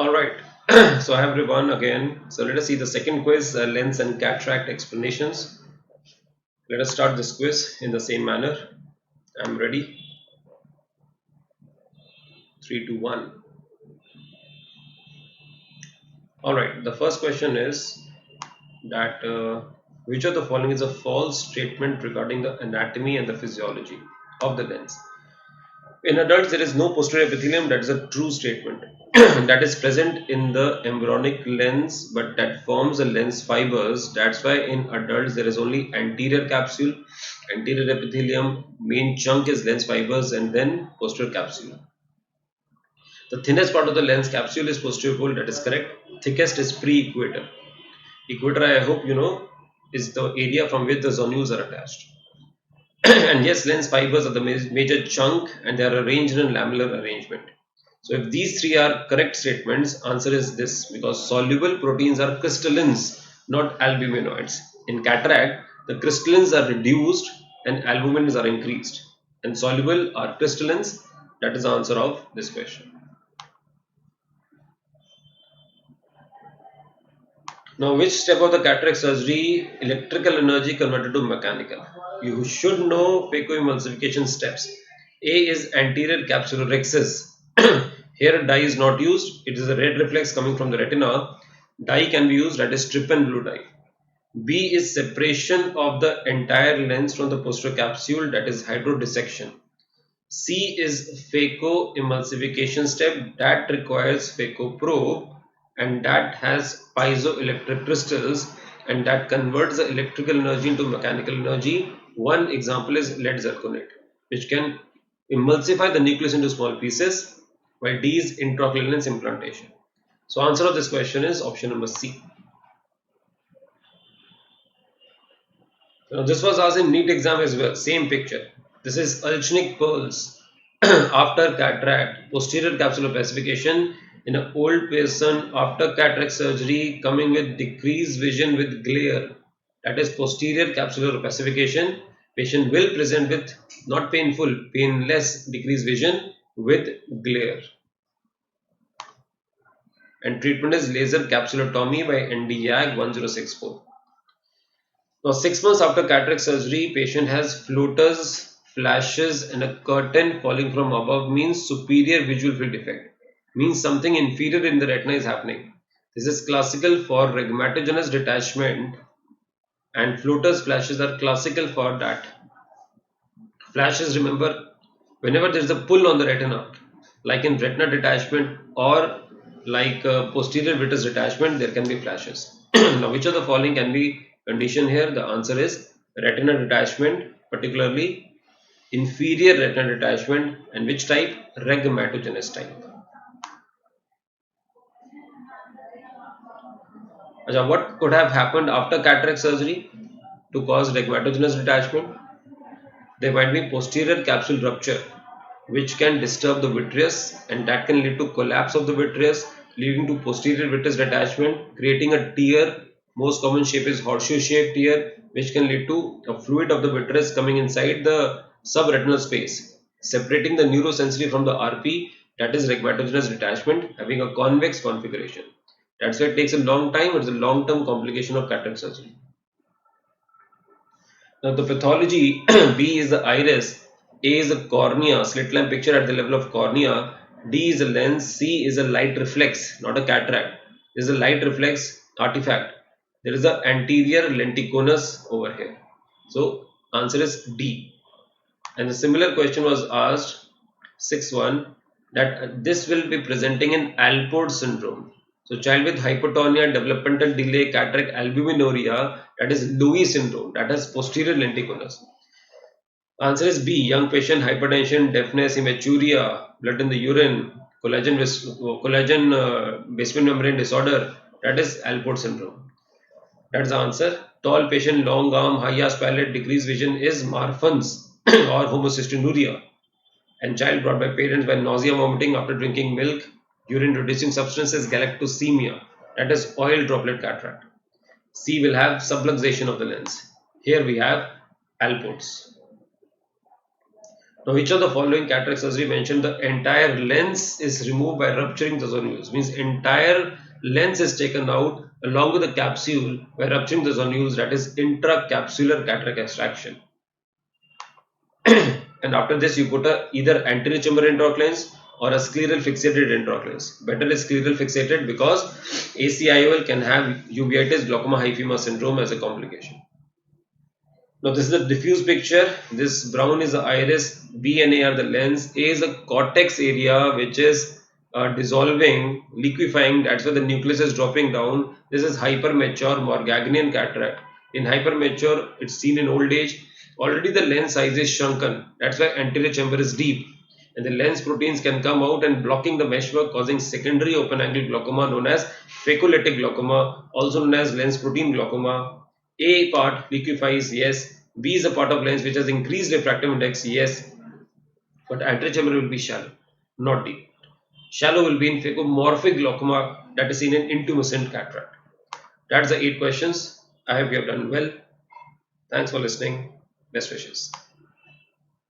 Alright, so I have everyone again. So let us see the second quiz, lens and cataract explanations. Let us start this quiz in the same manner. I'm ready. 3, 2, 1. Alright, the first question is that which of the following is a false statement regarding the anatomy and the physiology of the lens? In adults, there is no posterior epithelium. That is a true statement. That is present in the embryonic lens, but that forms the lens fibers. That's why in adults there is only anterior capsule, anterior epithelium. Main chunk is lens fibers, and then posterior capsule. The thinnest part of the lens capsule is posterior pole. That is correct. Thickest is pre-equator. Equator, I hope you know, is the area from which the zonules are attached. And yes, lens fibers are the major chunk and they are arranged in a lamellar arrangement. So if these three are correct statements, answer is this, because soluble proteins are crystallines, not albuminoids. In cataract, the crystallines are reduced and albumins are increased. And soluble are crystallines. That is the answer of this question. Now, which step of the cataract surgery electrical energy converted to mechanical? You should know phacoemulsification steps. A is anterior capsulorhexis. Here dye is not used. It is a red reflex coming from the retina. Dye can be used, that is strip and blue dye. B is separation of the entire lens from the posterior capsule, that is hydrodissection. C is phacoemulsification step that requires phacoprobe and that has piezoelectric crystals and that converts the electrical energy into mechanical energy. One example is lead zirconate, which can emulsify the nucleus into small pieces, while D is intraocular lens implantation. So answer of this question is option number C. Now this was asked in NEET exam as well, same picture. This is Alchinic pearls after cataract, posterior capsular opacification in an old person after cataract surgery coming with decreased vision with glare. That is posterior capsular opacification. Patient will present with not painful, painless decreased vision with glare. And treatment is laser capsulotomy by ND-YAG 1064. Now, 6 months after cataract surgery, patient has floaters, flashes, and a curtain falling from above means superior visual field defect. Means something inferior in the retina is happening. This is classical for rhegmatogenous detachment, and floaters, flashes are classical for that. Flashes, remember, whenever there is a pull on the retina, like in retina detachment or like posterior vitreous detachment, there can be flashes. Now, which of the following can be condition here? The answer is retina detachment, particularly inferior retina detachment, and which type? Rhegmatogenous type. Acha, what could have happened after cataract surgery to cause rhegmatogenous detachment? There might be posterior capsule rupture, which can disturb the vitreous, and that can lead to collapse of the vitreous, leading to posterior vitreous detachment, creating a tear. Most common shape is horseshoe shaped tear, which can lead to a fluid of the vitreous coming inside the subretinal space, separating the neurosensory from the RP. That is rhegmatogenous detachment, having a convex configuration. That's why it takes a long time. It's a long-term complication of cataract surgery. Now the pathology, B is the iris, A is the cornea, slit line picture at the level of cornea, D is a lens, C is a light reflex, not a cataract. This is a light reflex artifact. There is an anterior lenticonus over here. So answer is D. And the similar question was asked 6-1 that this will be presenting in Alport syndrome. So child with hypotonia, developmental delay, cataract, albuminuria, that is Lewy syndrome, that has posterior lenticulus. Answer is B. Young patient, hypertension, deafness, hematuria, blood in the urine, collagen basement membrane disorder, that is Alport syndrome. That's the answer. Tall patient, long arm, high ass palate, decreased vision is Marfan's or homocystinuria. And child brought by parents by nausea, vomiting after drinking milk, urine reducing substances, galactosemia. That is oil droplet cataract. C will have subluxation of the lens. Here we have Alports. Now, which of the following cataract surgery mentioned the entire lens is removed by rupturing the zonules? Means entire lens is taken out along with the capsule by rupturing the zonules, that is intracapsular cataract extraction. And after this, you put a either anterior chamber intraocular lens or a scleral fixated intraocular lens. Better is scleral fixated because ACIOL can have uveitis glaucoma hyphema syndrome as a complication. Now this is the diffuse picture. This brown is the iris, B and A are the lens, A is the cortex area which is dissolving, liquefying, that's why the nucleus is dropping down. This is hypermature Morganian cataract. In hypermature, it's seen in old age. Already the lens size is shrunken, that's why anterior chamber is deep. And the lens proteins can come out and blocking the meshwork, causing secondary open angle glaucoma known as phacolytic glaucoma, also known as lens protein glaucoma. A part liquefies, yes. B is a part of lens which has increased refractive index, yes. But anterior chamber will be shallow, not deep. Shallow will be in phacomorphic glaucoma, that is seen in intumescent cataract. That's the 8 questions. I hope you have done well. Thanks for listening. Best wishes.